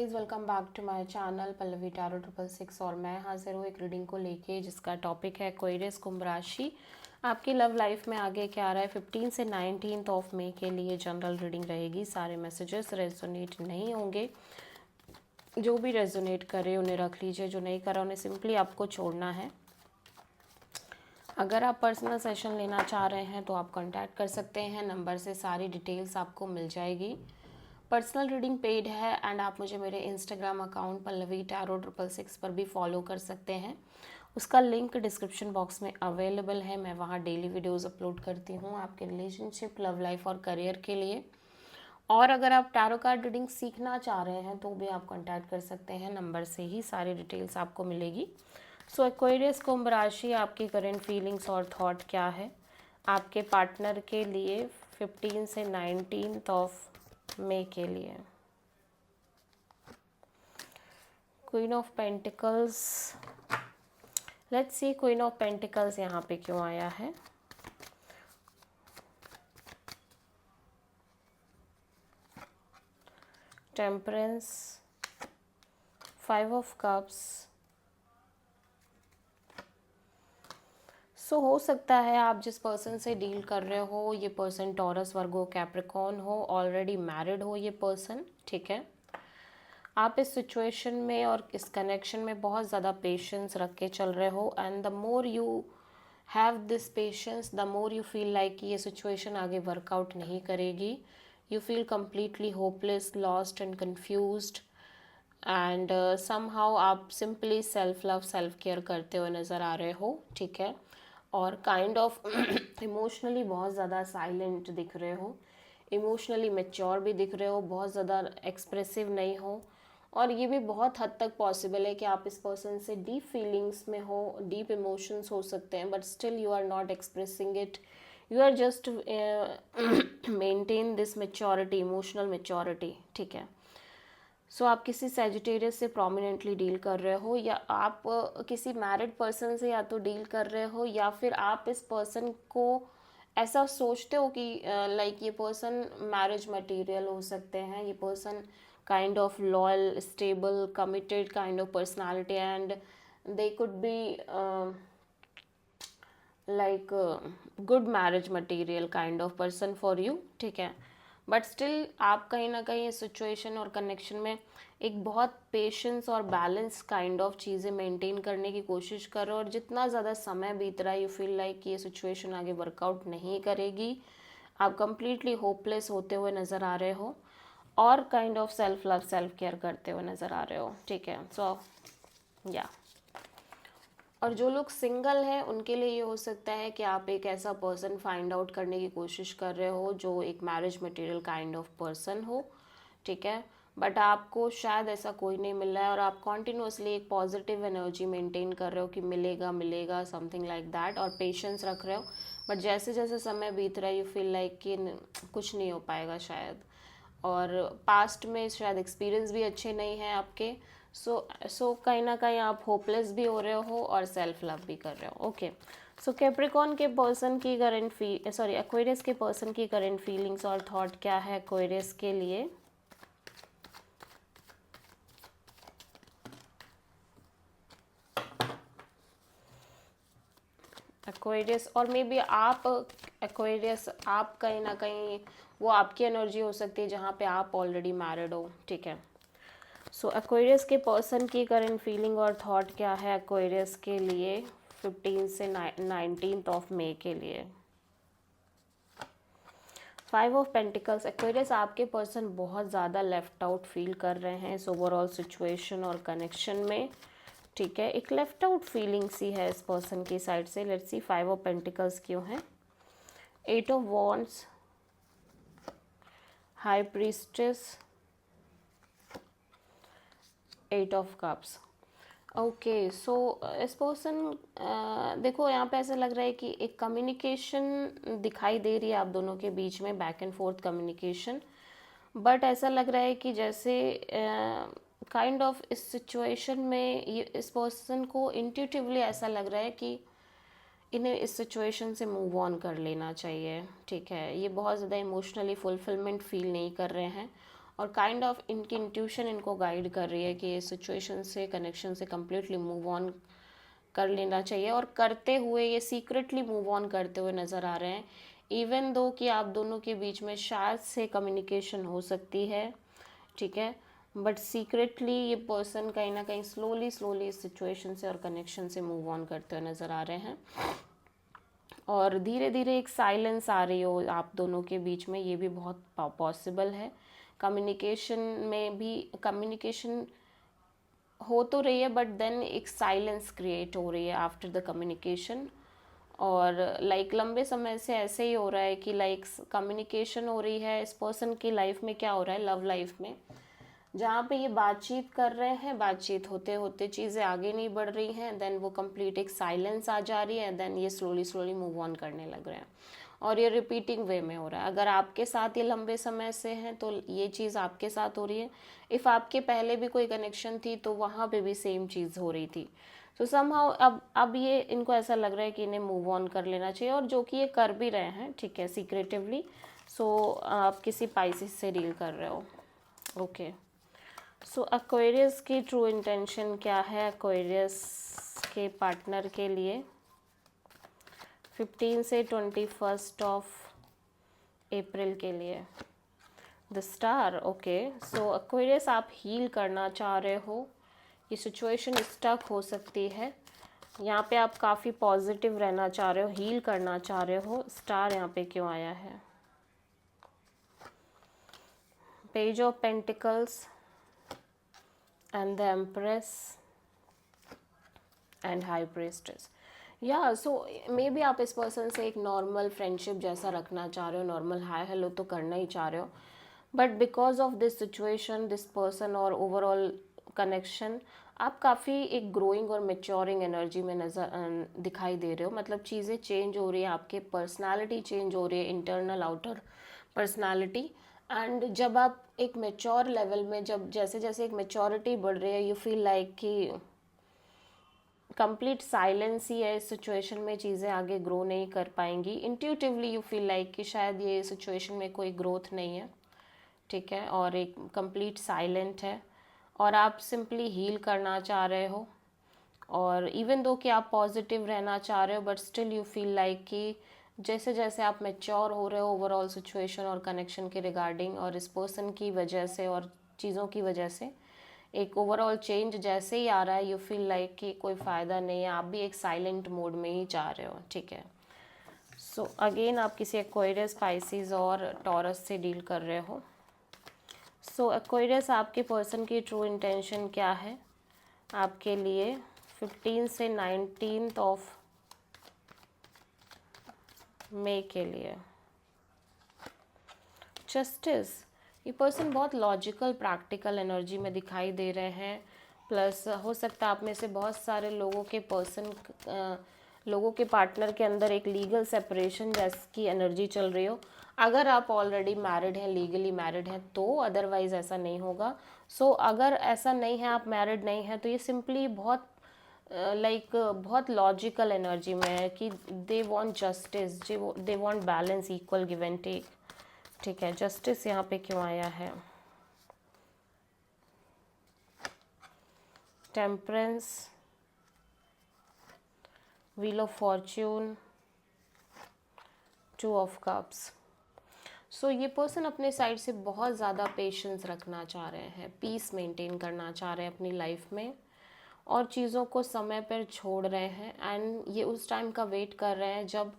Please welcome back to my channel Pallavi tarot 666 और मैं हाजिर हूँ एक रीडिंग को लेके जिसका टॉपिक है एक्वेरियस कुंभ राशि। आपकी लव लाइफ में आगे क्या आ रहा है 15 से 19 ऑफ मई के लिए जनरल रीडिंग रहेगी। सारे मैसेजेस रेजोनेट नहीं होंगे, जो भी रेजोनेट करे उन्हें रख लीजिए, जो नहीं करा उन्हें सिंपली आपको छोड़ना है। अगर आप पर्सनल सेशन लेना चाह रहे हैं तो आप कांटेक्ट कर सकते हैं, नंबर से सारी डिटेल्स आपको मिल जाएगी। पर्सनल रीडिंग पेड है एंड आप मुझे मेरे इंस्टाग्राम अकाउंट पल्लवी टैरो 666 पर भी फॉलो कर सकते हैं। उसका लिंक डिस्क्रिप्शन बॉक्स में अवेलेबल है। मैं वहाँ डेली वीडियोस अपलोड करती हूँ आपके रिलेशनशिप, लव लाइफ और करियर के लिए। और अगर आप टैरो कार्ड रीडिंग सीखना चाह रहे हैं तो भी आप कांटेक्ट कर सकते हैं, नंबर से ही सारी डिटेल्स आपको मिलेगी। सो एक्वेरियस कुंभ राशि, आपकी करेंट फीलिंग्स और थॉट क्या है आपके पार्टनर के लिए 15 से 19 ऑफ मई के लिए। Queen of pentacles, let's see queen of pentacles यहाँ पे क्यों आया है। Temperance, 5 of cups. सो हो सकता है आप जिस पर्सन से डील कर रहे हो ये पर्सन टॉरस, वर्गो, कैप्रिकॉर्न हो, ऑलरेडी मैरिड हो ये पर्सन, ठीक है। आप इस सिचुएशन में और इस कनेक्शन में बहुत ज़्यादा पेशेंस रख के चल रहे हो and the more you have this patience the more you feel like कि ये सिचुएशन आगे वर्कआउट नहीं करेगी। You feel completely hopeless, lost and confused and somehow आप simply self love, self care करते हुए नज़र आ रहे हो, ठीक है। और काइंड ऑफ इमोशनली बहुत ज़्यादा साइलेंट दिख रहे हो, इमोशनली मैच्योर भी दिख रहे हो, बहुत ज़्यादा एक्सप्रेसिव नहीं हो। और ये भी बहुत हद तक पॉसिबल है कि आप इस पर्सन से डीप फीलिंग्स में हो, डीप इमोशंस हो सकते हैं, but still you are not expressing it. You are just maintain this maturity, emotional maturity, ठीक है। सो आप किसी सैजिटेरियस से प्रोमिनेंटली डील कर रहे हो, या आप किसी मैरिड पर्सन से या तो डील कर रहे हो, या फिर आप इस पर्सन को ऐसा सोचते हो कि लाइक ये पर्सन मैरिज मटेरियल हो सकते हैं। ये person kind of loyal, stable, committed kind of personality and they could be like good marriage material kind of person for you, ठीक है। बट स्टिल आप कहीं ना कहीं इस सिचुएशन और कनेक्शन में एक बहुत पेशेंस और बैलेंस काइंड ऑफ चीज़ें मेंटेन करने की कोशिश कर रहे हो, और जितना ज़्यादा समय बीत रहा है यू फील लाइक कि ये सिचुएशन आगे वर्कआउट नहीं करेगी। आप कंप्लीटली होपलेस होते हुए नज़र आ रहे हो और kind of self love, self care करते हुए नज़र आ रहे हो, ठीक है। सो या और जो लोग सिंगल हैं उनके लिए ये हो सकता है कि आप एक ऐसा पर्सन फाइंड आउट करने की कोशिश कर रहे हो जो एक marriage material kind of person हो, ठीक है। बट आपको शायद ऐसा कोई नहीं मिल रहा है और आप कॉन्टिन्यूसली एक पॉजिटिव एनर्जी मेंटेन कर रहे हो कि मिलेगा मिलेगा, समथिंग लाइक दैट, और पेशेंस रख रहे हो। बट जैसे जैसे समय बीत रहा है यू फील लाइक कि कुछ नहीं हो पाएगा शायद, और पास्ट में शायद एक्सपीरियंस भी अच्छे नहीं हैं आपके। सो कहीं ना कहीं आप होपलेस भी हो रहे हो और सेल्फ लव भी कर रहे हो, ओके। सो कैप्रिकॉर्न के पर्सन की करंट एक्वेरियस के पर्सन की करंट फीलिंग्स और थॉट क्या है एक्वेरियस के लिए। एक्वेरियस और मे बी आप एक्वेरियस, आप कहीं ना कहीं वो आपकी एनर्जी हो सकती है जहाँ पे आप ऑलरेडी मैरिड हो, ठीक है। सो एक्वेरियस के पर्सन की करंट फीलिंग और थॉट क्या है एक्वेरियस के लिए 15 से 19 ऑफ मई के लिए। 5 ऑफ पेंटिकल्स, एक्वेरियस आपके पर्सन बहुत ज़्यादा लेफ्ट आउट फील कर रहे हैं इस ओवरऑल सिचुएशन और कनेक्शन में, ठीक है। एक लेफ्ट आउट फीलिंग सी है इस पर्सन की साइड से। लेट्स सी 5 ऑफ पेंटिकल्स क्यों है। 8 of wands, high priestess, 8 of cups, okay. So इस पर्सन देखो यहाँ पे ऐसा लग रहा है कि एक कम्युनिकेशन दिखाई दे रही है आप दोनों के बीच में, back and fourth communication. But ऐसा लग रहा है कि जैसे काइंड ऑफ इस सिचुएशन में ये इस पर्सन को इंट्यूटिवली ऐसा लग रहा है कि इन्हें इस सिचुएशन से मूव ऑन कर लेना चाहिए, ठीक है। ये बहुत ज़्यादा इमोशनली फुलफिलमेंट फील नहीं कर रहे हैं और काइंड ऑफ इनकी इंट्यूशन इनको गाइड कर रही है कि ये सिचुएशन से, कनेक्शन से कम्प्लीटली मूव ऑन कर लेना चाहिए, और करते हुए ये सीक्रेटली मूव ऑन करते हुए नज़र आ रहे हैं। इवन दो कि आप दोनों के बीच में शायद से कम्युनिकेशन हो सकती है, ठीक है, बट सीक्रेटली ये पर्सन कहीं ना कहीं स्लोली स्लोली इस सिचुएशन से और कनेक्शन से मूव ऑन करते हुए नज़र आ रहे हैं। और धीरे धीरे एक साइलेंस आ रही हो आप दोनों के बीच में, ये भी बहुत पॉसिबल है। कम्युनिकेशन में भी कम्युनिकेशन हो तो रही है, बट देन एक साइलेंस क्रिएट हो रही है आफ्टर द कम्युनिकेशन। और लाइक लंबे समय से ऐसे ही हो रहा है कि लाइक कम्युनिकेशन हो रही है इस पर्सन की लाइफ में। क्या हो रहा है लव लाइफ में, जहाँ पे ये बातचीत कर रहे हैं, बातचीत होते होते चीज़ें आगे नहीं बढ़ रही हैं, देन वो कंप्लीट एक साइलेंस आ जा रही है, देन ये स्लोली स्लोली मूव ऑन करने लग रहे हैं, और ये रिपीटिंग वे में हो रहा है। अगर आपके साथ ये लंबे समय से हैं तो ये चीज़ आपके साथ हो रही है। इफ़ आपके पहले भी कोई कनेक्शन थी तो वहाँ पे भी सेम चीज़ हो रही थी। तो समहाउ अब ये इनको ऐसा लग रहा है कि इन्हें मूव ऑन कर लेना चाहिए, और जो कि ये कर भी रहे हैं, ठीक है, सीक्रेटिवली। सो आप किसी पाइसिस से डील कर रहे हो, ओके। सो एक्वेरियस की ट्रू इंटेंशन क्या है एक्वेरियस के पार्टनर के लिए 15 से 21 ऑफ अप्रैल के लिए? The star, okay. So Aquarius आप हील करना चाह रहे हो, ये सिचुएशन स्टक हो सकती है, यहाँ पे आप काफ़ी पॉजिटिव रहना चाह रहे हो, हील करना चाह रहे हो। स्टार यहाँ पे क्यों आया है? Page of pentacles and the empress and high priestess. या सो मे बी आप इस पर्सन से एक नॉर्मल फ्रेंडशिप जैसा रखना चाह रहे हो, नॉर्मल हाय हेलो तो करना ही चाह रहे हो, but because of this situation, this person और ओवरऑल कनेक्शन, आप काफ़ी एक ग्रोइंग और मेच्योरिंग एनर्जी में दिखाई दे रहे हो। मतलब चीज़ें चेंज हो रही है, आपके पर्सनालिटी चेंज हो रही है, इंटरनल आउटर पर्सनालिटी। एंड जब आप एक मेच्योर लेवल में, जब जैसे जैसे एक मेच्योरिटी बढ़ रही है, यू फील लाइक कि कंप्लीट साइलेंस ही है इस सिचुएशन में, चीज़ें आगे ग्रो नहीं कर पाएंगी। इंट्यूटिवली यू फील लाइक कि शायद ये सिचुएशन में कोई ग्रोथ नहीं है, ठीक है, और एक कंप्लीट साइलेंट है, और आप सिंपली हील करना चाह रहे हो। और इवन दो कि आप पॉजिटिव रहना चाह रहे हो, but still you feel like कि जैसे जैसे आप मैच्योर हो रहे हो ओवरऑल सिचुएशन और कनेक्शन के रिगार्डिंग, और इस पर्सन की वजह से और चीज़ों की वजह से एक ओवरऑल चेंज जैसे ही आ रहा है, यू फील लाइक कि कोई फ़ायदा नहीं है, आप भी एक साइलेंट मोड में ही जा रहे हो, ठीक है। सो अगेन आप किसी एक्वेरियस, स्पाइसिस और टॉरस से डील कर रहे हो। सो एक्वेरियस आपके पर्सन की ट्रू इंटेंशन क्या है आपके लिए 15 से 19 ऑफ मई के लिए? जस्टिस, ये पर्सन बहुत लॉजिकल प्रैक्टिकल एनर्जी में दिखाई दे रहे हैं। प्लस हो सकता है आप में से बहुत सारे लोगों के पार्टनर के अंदर एक लीगल सेपरेशन जैसी एनर्जी चल रही हो। अगर आप ऑलरेडी मैरिड हैं, लीगली मैरिड हैं तो, अदरवाइज ऐसा नहीं होगा। सो अगर ऐसा नहीं है, आप मैरिड नहीं हैं, तो ये सिंपली बहुत बहुत लॉजिकल एनर्जी में है कि they want justice, they want balance, equal give and take, ठीक है। जस्टिस यहाँ पे क्यों आया है? Temperance, wheel of fortune, 2 of cups. So ये पर्सन अपने साइड से बहुत ज़्यादा पेशेंस रखना चाह रहे हैं, पीस मेंटेन करना चाह रहे हैं अपनी लाइफ में, और चीज़ों को समय पर छोड़ रहे हैं। एंड ये उस टाइम का वेट कर रहे हैं जब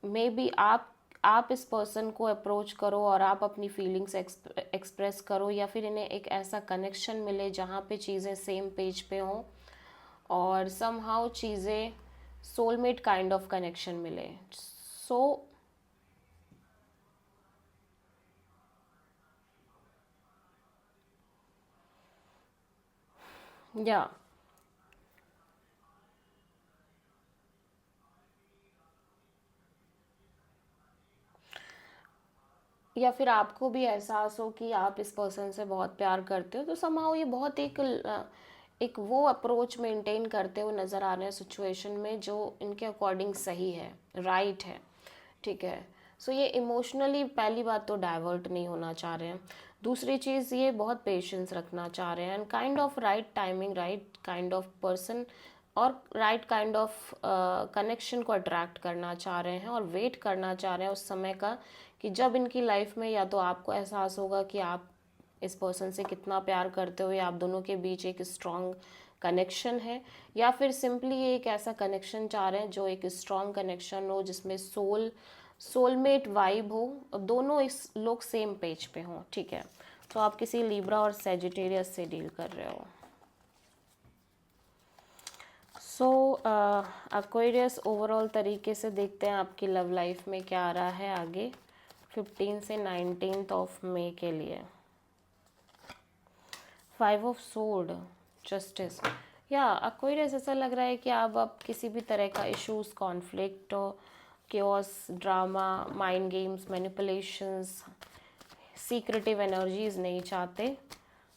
मे बी आप इस पर्सन को अप्रोच करो और आप अपनी फीलिंग्स एक्सप्रेस करो, या फिर इन्हें एक ऐसा कनेक्शन मिले जहाँ पे चीज़ें सेम पेज पे हों, और समहाउ चीज़ें सोलमेट काइंड ऑफ कनेक्शन मिले। सो या या फिर आपको भी एहसास हो कि आप इस पर्सन से बहुत प्यार करते हो, तो समहाउ ये बहुत एक वो अप्रोच मेंटेन करते हुए नज़र आ रहे हैं सिचुएशन में जो इनके अकॉर्डिंग सही है, राइट है, ठीक है। सो ये इमोशनली पहली बात तो डाइवर्ट नहीं होना चाह रहे हैं। दूसरी चीज़, ये बहुत पेशेंस रखना चाह रहे हैं and kind of right timing, right kind of person और राइट काइंड ऑफ कनेक्शन को अट्रैक्ट करना चाह रहे हैं और वेट करना चाह रहे हैं उस समय का कि जब इनकी लाइफ में या तो आपको एहसास होगा कि आप इस पर्सन से कितना प्यार करते हो या आप दोनों के बीच एक स्ट्रॉन्ग कनेक्शन है, या फिर सिंपली एक ऐसा कनेक्शन चाह रहे हैं जो एक स्ट्रॉन्ग कनेक्शन हो जिसमें सोलमेट वाइब हो, दोनों इस लोग सेम पेज पे हों, ठीक है। तो आप किसी लिब्रा और सेजिटेरियस से डील कर रहे हो। सो एक्वेरियस ओवरऑल तरीके से देखते हैं आपकी लव लाइफ में क्या आ रहा है आगे 15 से 19 ऑफ मई के लिए। 5 ऑफ सोर्ड, जस्टिस, या एक्वेरियस ऐसा लग रहा है कि आप किसी भी तरह का issues, conflict, chaos, drama, mind games, manipulations, secretive energies नहीं चाहते।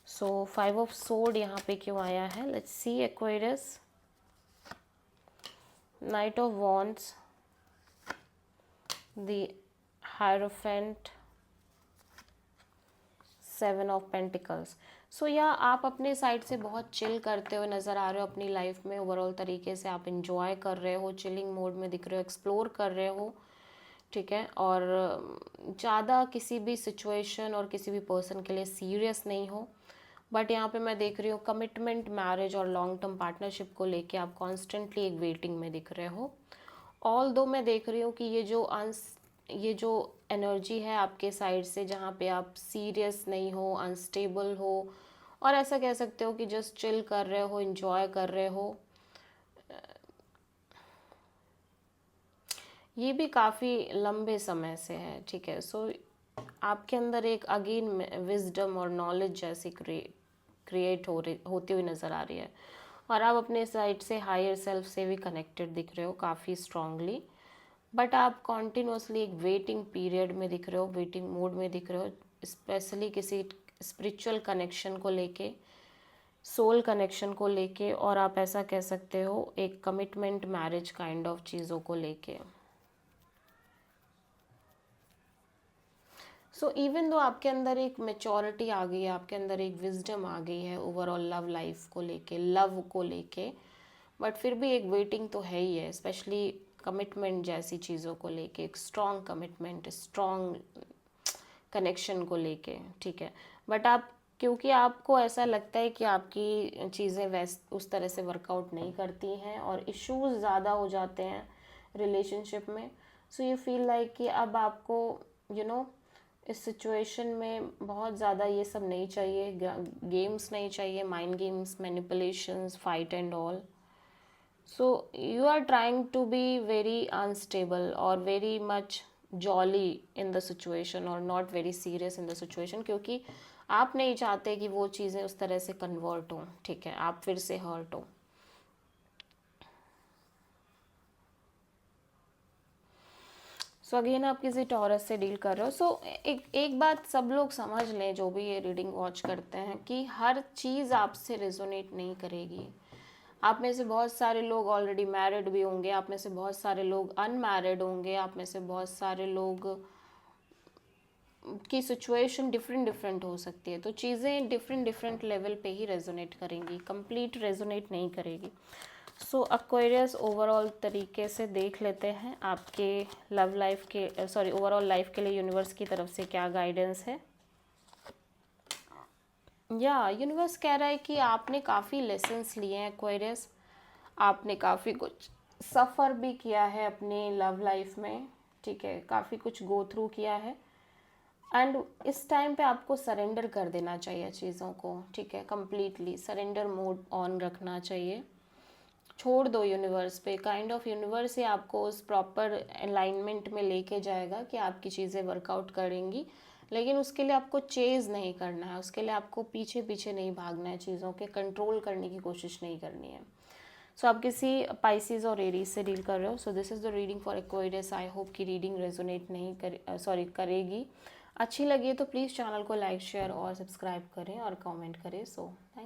सो 5 ऑफ सोर्ड यहाँ पे क्यों आया है, let's see Aquarius. Knight of Wands, the Hierophant, 7 of Pentacles। सो या आप अपने साइड से बहुत चिल करते हुए नज़र आ रहे हो अपनी लाइफ में, ओवरऑल तरीके से आप इंजॉय कर रहे हो, चिलिंग मोड में दिख रहे हो, एक्सप्लोर कर रहे हो, ठीक है। और ज़्यादा किसी भी सिचुएशन और किसी भी पर्सन के लिए सीरियस नहीं हो, बट यहाँ पे मैं देख रही हूँ कमिटमेंट, मैरिज और लॉन्ग टर्म पार्टनरशिप को लेके आप कॉन्स्टेंटली एक वेटिंग में दिख रहे हो। ऑल दो मैं देख रही हूँ कि ये जो एनर्जी है आपके साइड से जहाँ पे आप सीरियस नहीं हो, अनस्टेबल हो, और ऐसा कह सकते हो कि जस्ट चिल कर रहे हो, इंजॉय कर रहे हो, ये भी काफ़ी लंबे समय से है, ठीक है। सो आपके अंदर एक अगेन विजडम और नॉलेज जैसी क्रिएट होती हुई नज़र आ रही है, और आप अपने साइड से हायर सेल्फ से भी कनेक्टेड दिख रहे हो काफ़ी स्ट्रांगली, बट आप कॉन्टिन्यूसली एक वेटिंग पीरियड में दिख रहे हो, वेटिंग मोड में दिख रहे हो, स्पेशली किसी स्पिरिचुअल कनेक्शन को लेके, सोल कनेक्शन को लेके, और आप ऐसा कह सकते हो एक कमिटमेंट, मैरिज काइंड ऑफ चीज़ों को लेके। सो इवन दो आपके अंदर एक मेचोरिटी आ गई है, आपके अंदर एक विजडम आ गई है ओवरऑल लव लाइफ को लेके, लव को लेके, बट फिर भी एक वेटिंग तो है ही है, स्पेशली कमिटमेंट जैसी चीज़ों को लेके, एक स्ट्रॉन्ग कमिटमेंट, स्ट्रॉन्ग कनेक्शन को लेके, ठीक है। बट आप, क्योंकि आपको ऐसा लगता है कि आपकी चीज़ें उस तरह से वर्कआउट नहीं करती हैं और इश्यूज ज़्यादा हो जाते हैं रिलेशनशिप में, सो यू फील लाइक कि अब आपको इस सिचुएशन में बहुत ज़्यादा ये सब नहीं चाहिए, गेम्स नहीं चाहिए, mind games, manipulations, fight and all. So you are trying to be very unstable और very much jolly in the situation और not very serious in the situation, क्योंकि आप नहीं चाहते कि वो चीज़ें उस तरह से कन्वर्ट हों, ठीक है, आप फिर से हर्ट हो। सो अगेन आप किसी टॉरस से डील कर रहे हो। सो एक बात सब लोग समझ लें जो भी ये रीडिंग वॉच करते हैं कि हर चीज़ आपसे रेजोनेट नहीं करेगी। आप में से बहुत सारे लोग ऑलरेडी मैरिड भी होंगे, आप में से बहुत सारे लोग अनमैरिड होंगे, आप में से बहुत सारे लोग की सिचुएशन डिफरेंट डिफरेंट हो सकती है, तो चीज़ें डिफरेंट डिफरेंट लेवल पे ही रेजोनेट करेंगी, कंप्लीट रेजोनेट नहीं करेगी। सो एक्वेरियस ओवरऑल तरीके से देख लेते हैं आपके लव लाइफ के, सॉरी ओवरऑल लाइफ के लिए यूनिवर्स की तरफ से क्या गाइडेंस है। या यूनिवर्स कह रहा है कि आपने काफ़ी लेसन्स लिए हैं एक्वेरियस, आपने काफ़ी कुछ सफ़र भी किया है अपनी लव लाइफ में, ठीक है, काफ़ी कुछ गो थ्रू किया है, एंड इस टाइम पे आपको सरेंडर कर देना चाहिए चीज़ों को, ठीक है, कम्प्लीटली सरेंडर मोड ऑन रखना चाहिए, छोड़ दो यूनिवर्स पे, काइंड ऑफ यूनिवर्स ही आपको उस प्रॉपर अलाइनमेंट में लेके जाएगा कि आपकी चीज़ें वर्कआउट करेंगी, लेकिन उसके लिए आपको चेज़ नहीं करना है, उसके लिए आपको पीछे पीछे नहीं भागना है, चीज़ों के कंट्रोल करने की कोशिश नहीं करनी है। सो आप किसी पाइसिस और एरीज से डील कर रहे हो। So this is the reading for Aquarius. I hope कि रीडिंग रेजोनेट नहीं करेगी। अच्छी लगी तो प्लीज़ चैनल को लाइक, शेयर और सब्सक्राइब करें और कमेंट करें। So thank